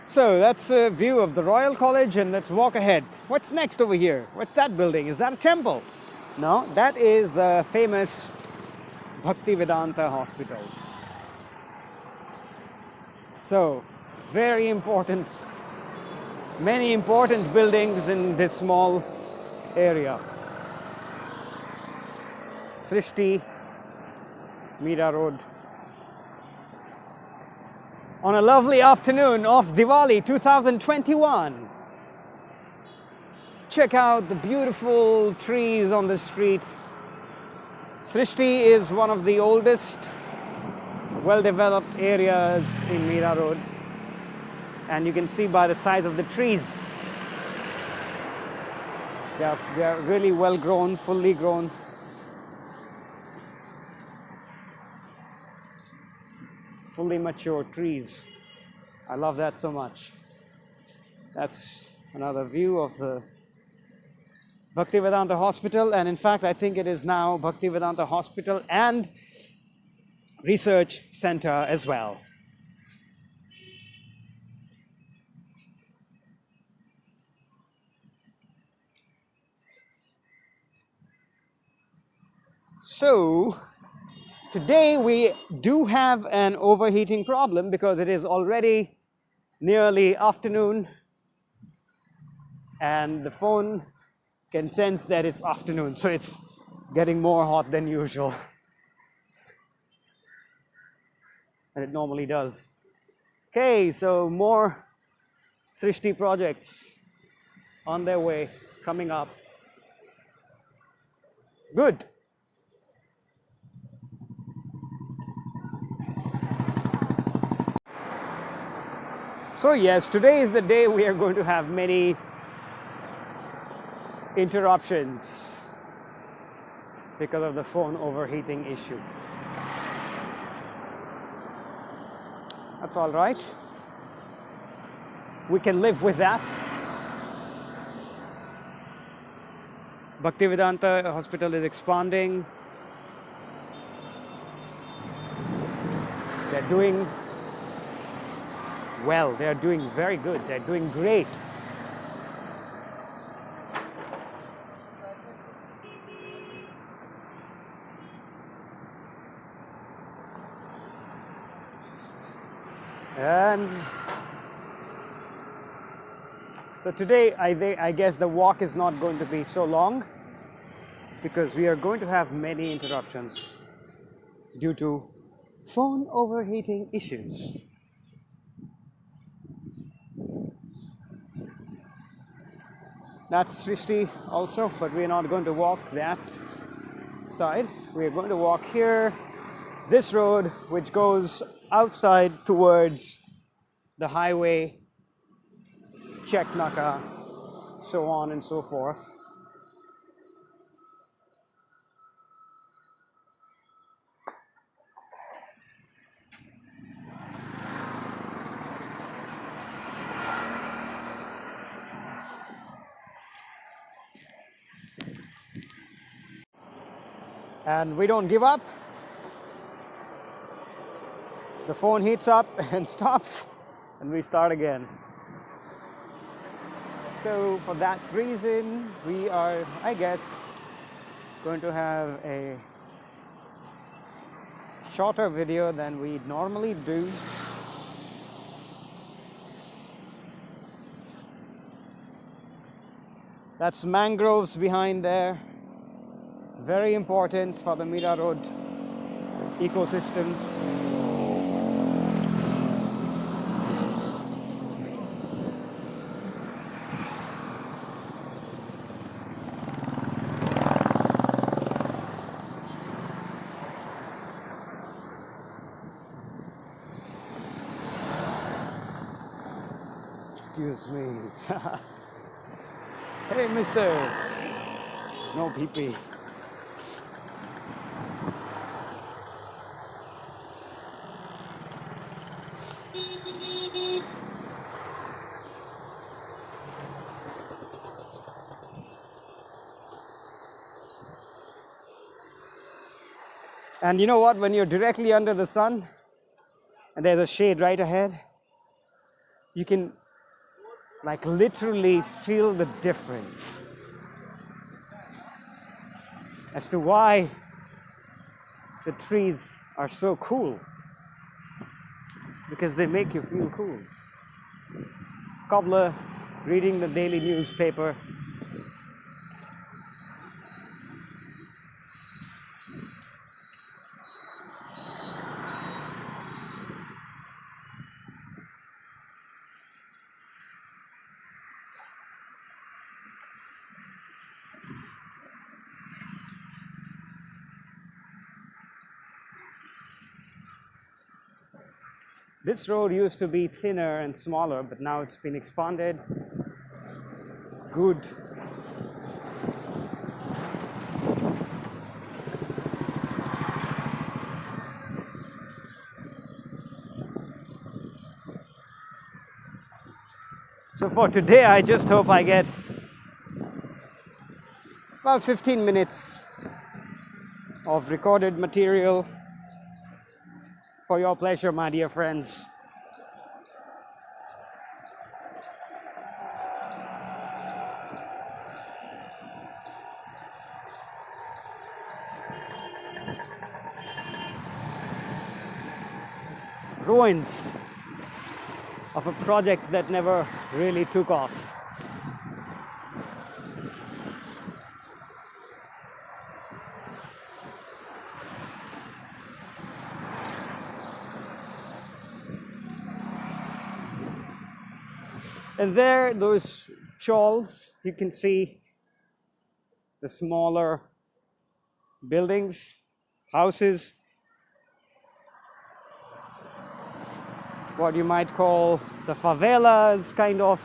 So that's a view of the Royal College, and let's walk ahead. What's next over here? What's that building? Is that a temple? No, that is the famous Bhaktivedanta Hospital. So, very important, many important buildings in this small area. Srishti, Mira Road. On a lovely afternoon of Diwali 2021. Check out the beautiful trees on the street. Srishti is one of the oldest, well-developed areas in Mira Road. And you can see by the size of the trees, they are really well grown, fully grown. Fully mature trees. I love that so much. That's another view of the Bhaktivedanta Hospital, and in fact I think it is now Bhaktivedanta Hospital and Research Center as well. So today we do have an overheating problem because it is already nearly afternoon and the phone can sense that it's afternoon, so it's getting more hot than usual. And it normally does. Okay, so more Srishti projects on their way, coming up. Good. So yes, today is the day we are going to have many interruptions because of the phone overheating issue. That's all right. We can live with that. Bhaktivedanta Hospital is expanding. They're doing well. They're doing very good. They're doing great. And so today, I guess the walk is not going to be so long because we are going to have many interruptions due to phone overheating issues. That's Srishti also, but we're not going to walk that side. We're going to walk here, this road, which goes outside towards the highway, Cheknaka, so on and so forth. And we don't give up. The phone heats up and stops, and we start again. So for that reason, we are, I guess, going to have a shorter video than we normally do. That's mangroves behind there. Very important for the Mira Road ecosystem. Excuse me. Hey, mister. No pee-pee. And you know what? When you're directly under the sun and there's a shade right ahead, you can like literally feel the difference as to why the trees are so cool, because they make you feel cool. Cobbler reading the daily newspaper. This road used to be thinner and smaller, but now it's been expanded. Good. So for today, I just hope I get about 15 minutes of recorded material for your pleasure, my dear friends. Ruins of a project that never really took off. And there, those chawls, you can see the smaller buildings, houses, what you might call the favelas, kind of,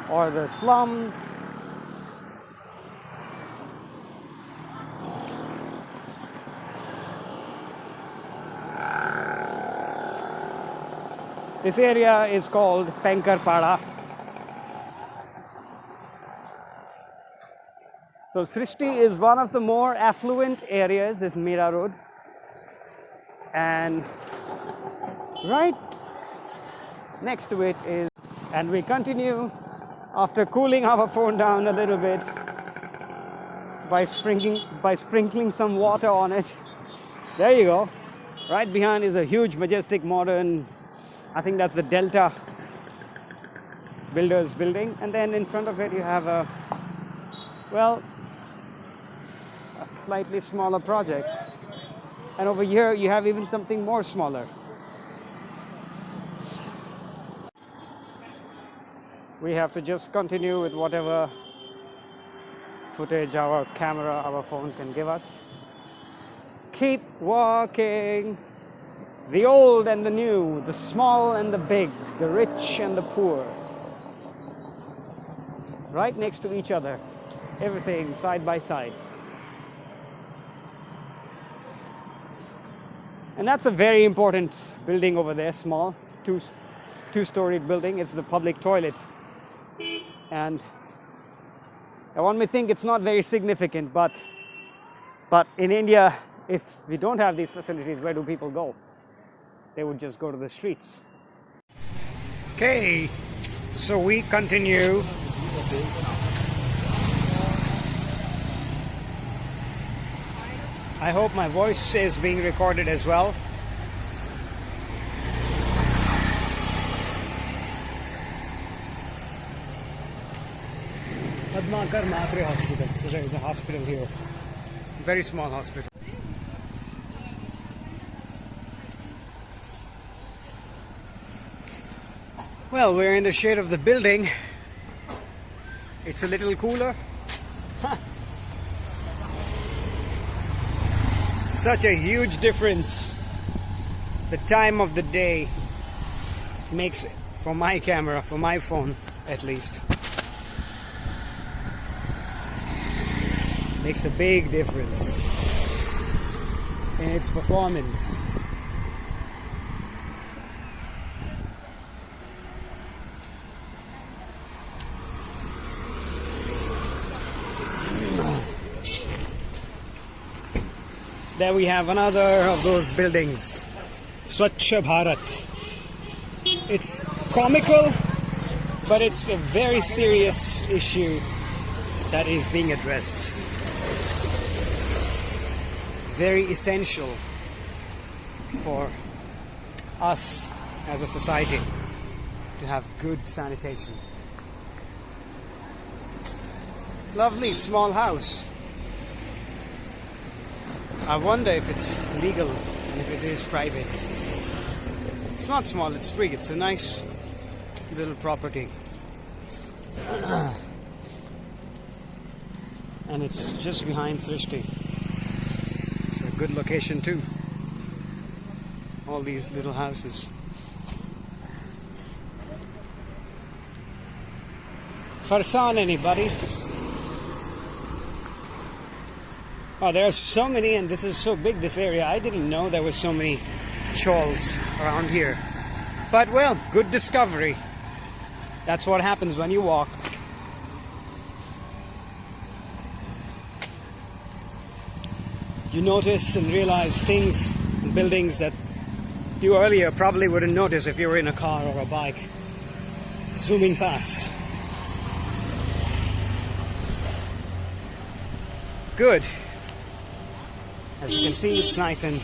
or the slum. This area is called Penkarpada. So Srishti is one of the more affluent areas, this Mira Road. And right next to it is, and we continue after cooling our phone down a little bit by sprinkling some water on it. There you go. Right behind is a huge, majestic, modern, I think that's the Delta Builders building. And then in front of it you have a slightly smaller project. And over here you have even something more smaller. We have to just continue with whatever footage our camera, our phone can give us. Keep walking. The old and the new, the small and the big, the rich and the poor. Right next to each other. Everything side by side. And that's a very important building over there, small, two-storied building. It's the public toilet. And one may think it's not very significant, but in India, if we don't have these facilities, where do people go? They would just go to the streets. Okay, so we continue. I hope my voice is being recorded as well. Padmakar Matre Hospital. So there is a hospital here. Very small hospital. Well, we're in the shade of the building. It's a little cooler. Such a huge difference. The time of the day makes, for my camera, for my phone at least, makes a big difference in its performance. There we have another of those buildings, Swachh Bharat. It's comical, but it's a very serious issue that is being addressed. Very essential for us as a society to have good sanitation. Lovely small house. I wonder if it's legal and if it is private. It's not small, it's big. It's a nice little property. And it's just behind Srishti. It's a good location too. All these little houses. Farsan, anybody? Oh, there are so many, and this is so big, this area. I didn't know there were so many chawls around here. But well, good discovery. That's what happens when you walk. You notice and realize things and buildings that you earlier probably wouldn't notice if you were in a car or a bike zooming past. Good. As you can see, it's nice and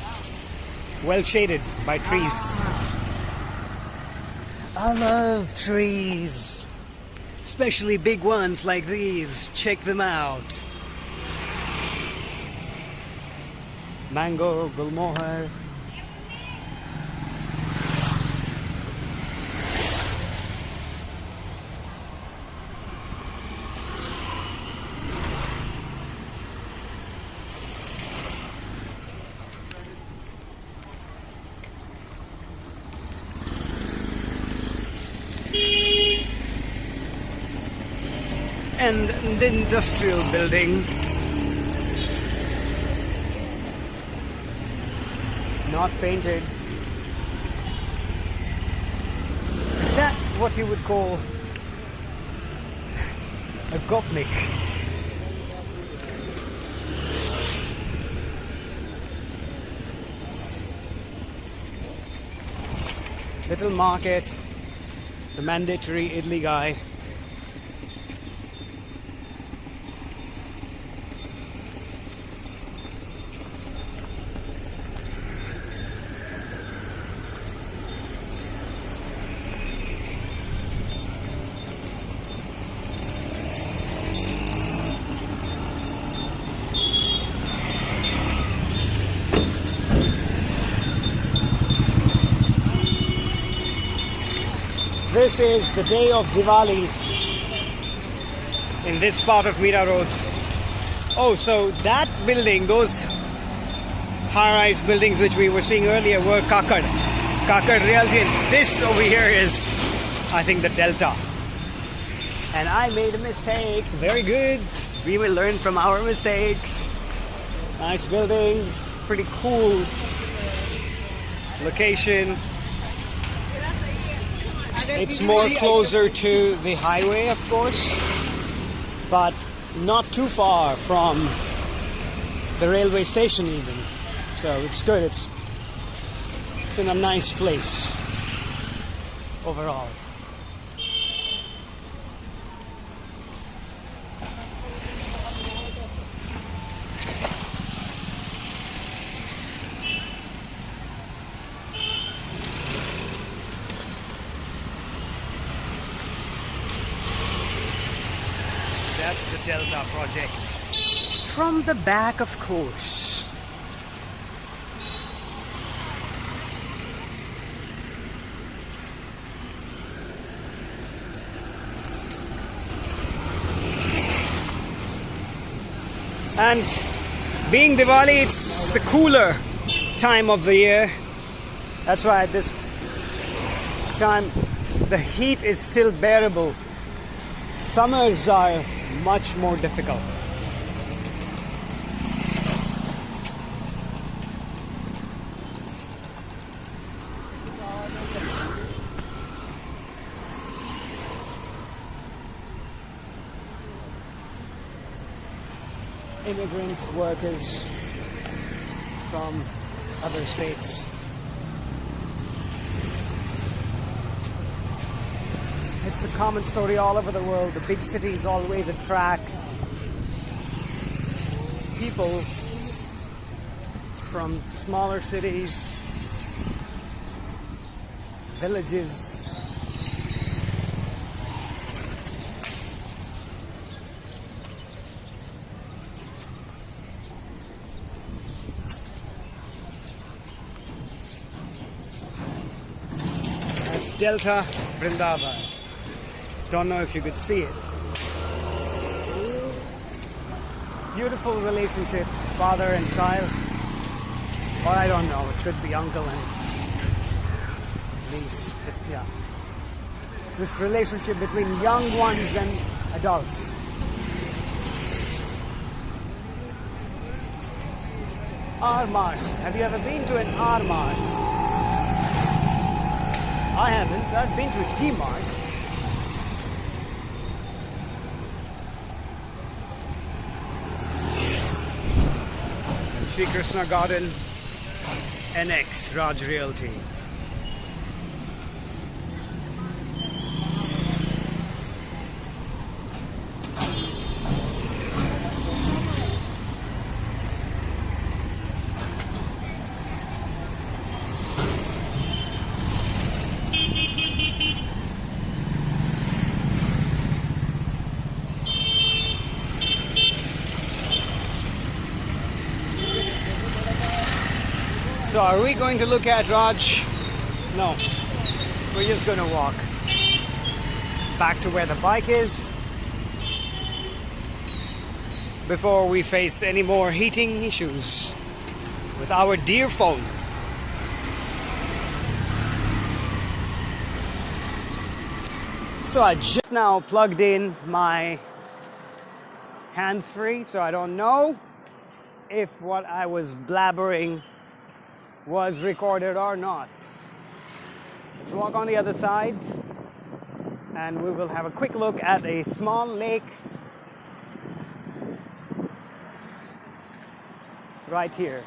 well shaded by trees. I love trees, especially big ones like these. Check them out. Mango, gulmohar. And the industrial building, not painted. Is that what you would call a gopnik? Little market, the mandatory idli guy. This is the day of Diwali in this part of Mira Road. Oh, so that building, those high-rise buildings which we were seeing earlier were Kakad Realty. And this over here is, I think, the Delta. And I made a mistake. Very good. We will learn from our mistakes. Nice buildings, pretty cool location. It's more closer to the highway, of course, but not too far from the railway station even. So it's good. It's in a nice place overall. That's the Delta project. From the back, of course. And being Diwali, it's the cooler time of the year. That's why at this time the heat is still bearable. Summers are much more difficult. Immigrant workers from other states. It's a common story all over the world. The big cities always attract people from smaller cities, villages. That's Delta Vrindavan. Don't know if you could see it. Beautiful relationship, father and child. Or I don't know, it could be uncle and niece. But yeah. This relationship between young ones and adults. R-Mart. Have you ever been to an R-Mart? I haven't. I've been to a D-Mart. Shri Krishna Garden, NX Raj Realty. So are we going to look at Raj? No, we're just going to walk back to where the bike is before we face any more heating issues with our dear phone. So I just now plugged in my hands-free, so I don't know if what I was blabbering was recorded or not. Let's walk on the other side and we will have a quick look at a small lake right here.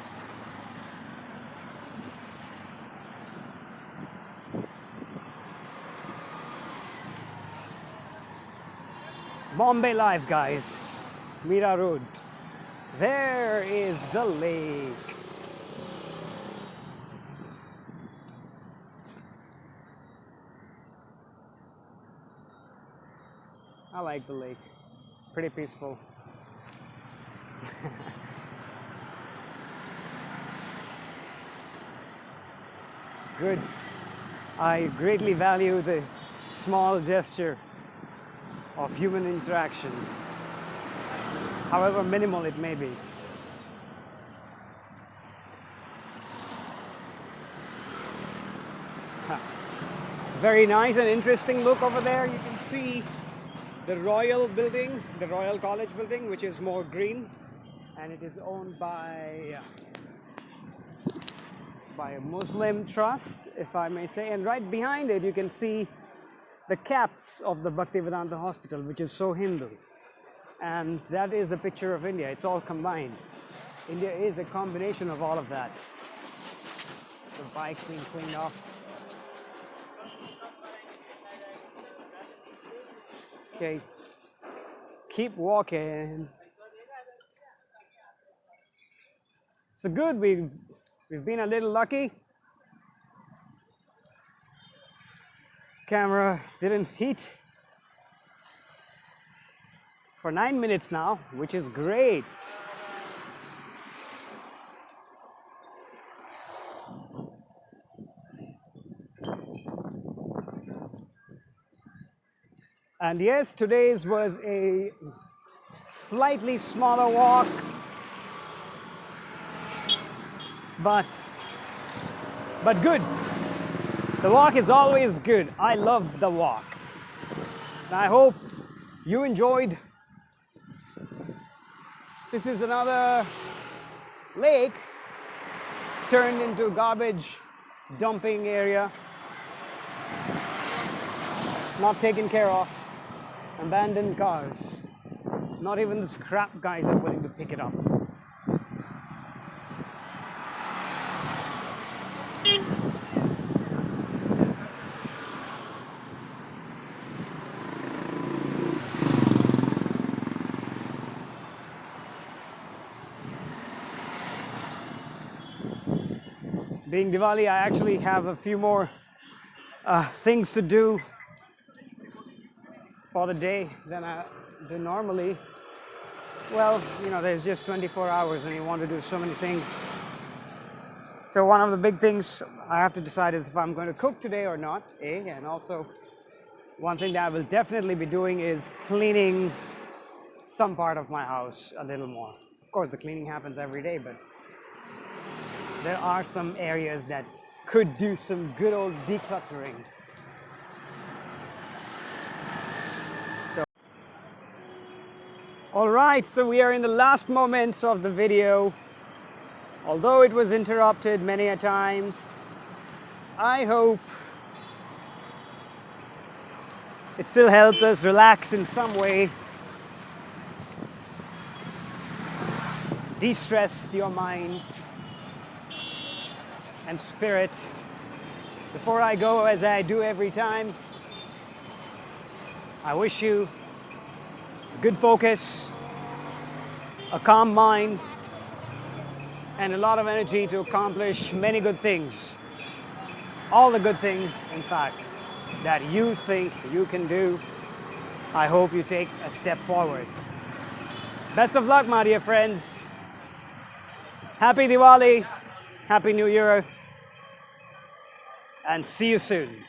Bombay Live, guys. Mira Road. There is the lake. I like the lake. Pretty peaceful. Good. I greatly value the small gesture of human interaction, however minimal it may be. Very nice and interesting look over there. You can see the Royal building, the Royal College building, which is more green, and it is owned by a Muslim trust, if I may say. And right behind it, you can see the caps of the Bhaktivedanta Hospital, which is so Hindu. And that is the picture of India. It's all combined. India is a combination of all of that. The bike being cleaned off. Okay, keep walking. So good, we've been a little lucky. Camera didn't heat for 9 minutes now, which is great. And yes, today's was a slightly smaller walk, but good. The walk is always good. I love the walk. And I hope you enjoyed. This is another lake turned into garbage dumping area. Not taken care of. Abandoned cars. Not even the scrap guys are willing to pick it up. being Diwali, I actually have a few more things to do for the day than I do normally. Well, you know, there's just 24 hours and you want to do so many things. So one of the big things I have to decide is if I'm going to cook today or not, and also one thing that I will definitely be doing is cleaning some part of my house a little more. Of course, the cleaning happens every day, but there are some areas that could do some good old decluttering. All right, so we are in the last moments of the video. Although it was interrupted many a times, I hope it still helped us relax in some way, de-stress your mind and spirit. Before I go, as I do every time, I wish you good focus, a calm mind, and a lot of energy to accomplish many good things. All the good things, in fact, that you think you can do. I hope you take a step forward. Best of luck, my dear friends. Happy Diwali, Happy New Year, and see you soon.